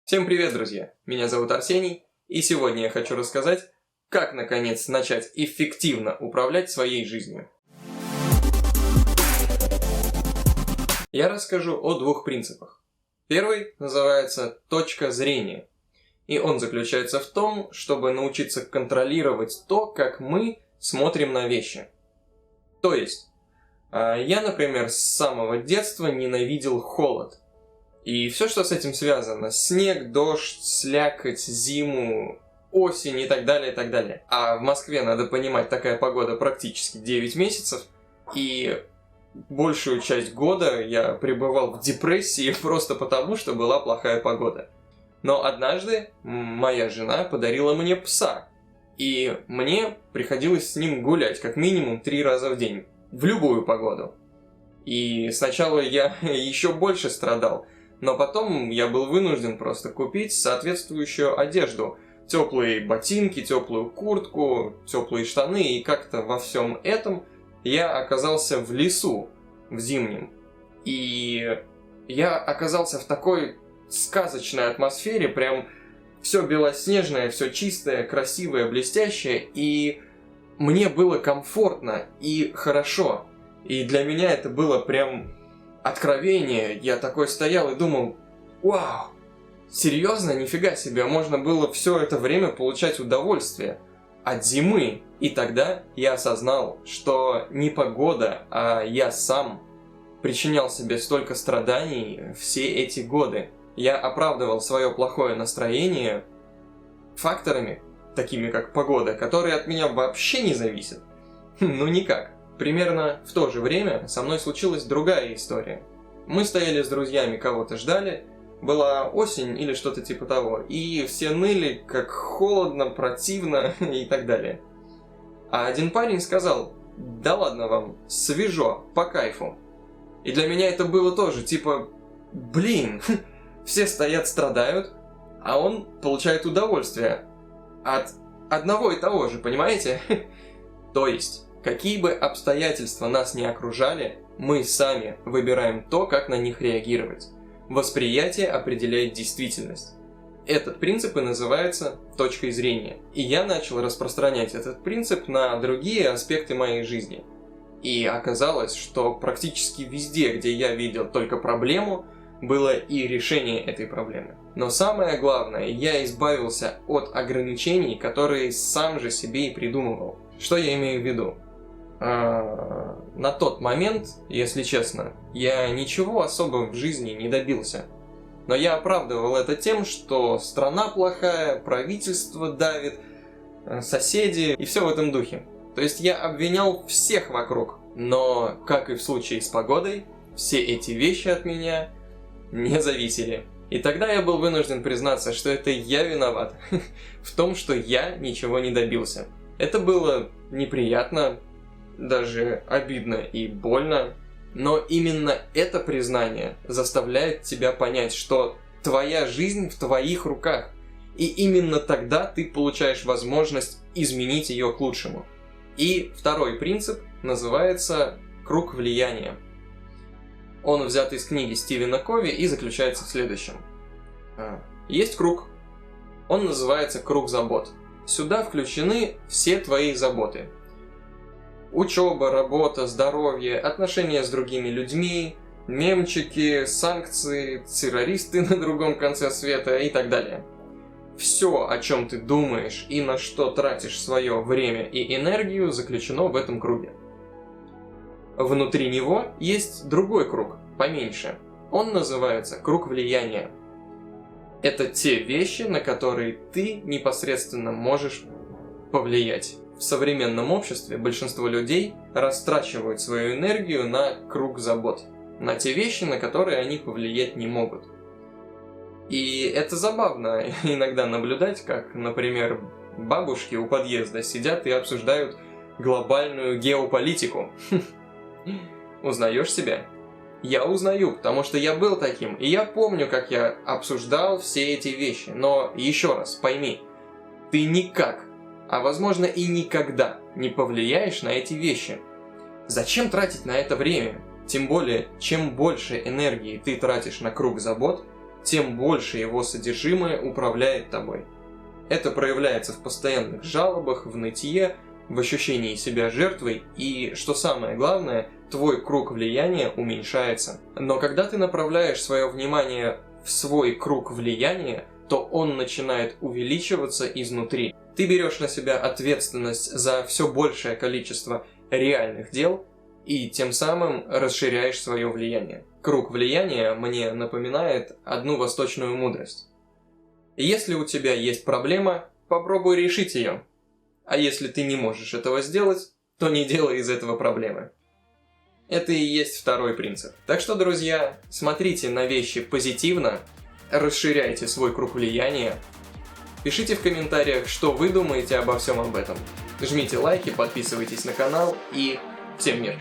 Всем привет, друзья! Меня зовут Арсений, и сегодня я хочу рассказать, как наконец начать эффективно управлять своей жизнью. Я расскажу о двух принципах. Первый называется «точка зрения», и он заключается в том, чтобы научиться контролировать то, как мы смотрим на вещи. То есть, я, например, с самого детства ненавидел холод. И все, что с этим связано: снег, дождь, слякоть, зиму, осень и так далее, и так далее. А в Москве, надо понимать, такая погода практически 9 месяцев, и большую часть года я пребывал в депрессии просто потому, что была плохая погода. Но однажды моя жена подарила мне пса, и мне приходилось с ним гулять как минимум 3 раза в день, в любую погоду. И сначала я еще больше страдал, но потом я был вынужден просто купить соответствующую одежду. Теплые ботинки, теплую куртку, теплые штаны, и как-то во всем этом я оказался в лесу, в зимнем. И я оказался в такой сказочной атмосфере, прям все белоснежное, все чистое, красивое, блестящее, и мне было комфортно и хорошо. И для меня это было прям откровение. Я такой стоял и думал: вау, серьезно, нифига себе, можно было все это время получать удовольствие от зимы. И тогда я осознал, что не погода, а я сам причинял себе столько страданий все эти годы. Я оправдывал свое плохое настроение факторами, такими как погода, которые от меня вообще не зависят. Ну никак. Примерно в то же время со мной случилась другая история. Мы стояли с друзьями, кого-то ждали, была осень или что-то типа того, и все ныли, как холодно, противно и так далее. А один парень сказал: да ладно вам, свежо, по кайфу. И для меня это было тоже типа: блин, все стоят, страдают, а он получает удовольствие от одного и того же, понимаете? То есть, какие бы обстоятельства нас ни окружали, мы сами выбираем то, как на них реагировать. Восприятие определяет действительность. Этот принцип и называется точкой зрения. И я начал распространять этот принцип на другие аспекты моей жизни. И оказалось, что практически везде, где я видел только проблему, было и решение этой проблемы. Но самое главное, я избавился от ограничений, которые сам же себе и придумывал. Что я имею в виду? На тот момент, если честно, я ничего особо в жизни не добился. Но я оправдывал это тем, что страна плохая, правительство давит, соседи и все в этом духе. То есть я обвинял всех вокруг. Но, как и в случае с погодой, все эти вещи от меня не зависели. И тогда я был вынужден признаться, что это я виноват в том, что я ничего не добился. Это было неприятно, даже обидно и больно, но именно это признание заставляет тебя понять, что твоя жизнь в твоих руках, и именно тогда ты получаешь возможность изменить ее к лучшему. И второй принцип называется «круг влияния». Он взят из книги Стивена Кови и заключается в следующем. Есть круг, он называется «круг забот». Сюда включены все твои заботы. Учеба, работа, здоровье, отношения с другими людьми, мемчики, санкции, террористы на другом конце света и так далее. Все, о чем ты думаешь и на что тратишь свое время и энергию, заключено в этом круге. Внутри него есть другой круг, поменьше. Он называется круг влияния. Это те вещи, на которые ты непосредственно можешь повлиять. В современном обществе большинство людей растрачивают свою энергию на круг забот, на те вещи, на которые они повлиять не могут. И это забавно иногда наблюдать, как, например, бабушки у подъезда сидят и обсуждают глобальную геополитику. Узнаешь себя? Я узнаю, потому что я был таким, и я помню, как я обсуждал все эти вещи. Но еще раз пойми, ты никак, а возможно и никогда не повлияешь на эти вещи. Зачем тратить на это время? Тем более, чем больше энергии ты тратишь на круг забот, тем больше его содержимое управляет тобой. Это проявляется в постоянных жалобах, в нытье, в ощущении себя жертвой и, что самое главное, твой круг влияния уменьшается. Но когда ты направляешь свое внимание в свой круг влияния, то он начинает увеличиваться изнутри. Ты берешь на себя ответственность за все большее количество реальных дел и тем самым расширяешь свое влияние. Круг влияния мне напоминает одну восточную мудрость. Если у тебя есть проблема, попробуй решить ее. А если ты не можешь этого сделать, то не делай из этого проблемы. Это и есть второй принцип. Так что, друзья, смотрите на вещи позитивно, расширяйте свой круг влияния, пишите в комментариях, что вы думаете обо всем об этом. Жмите лайки, подписывайтесь на канал и всем мир!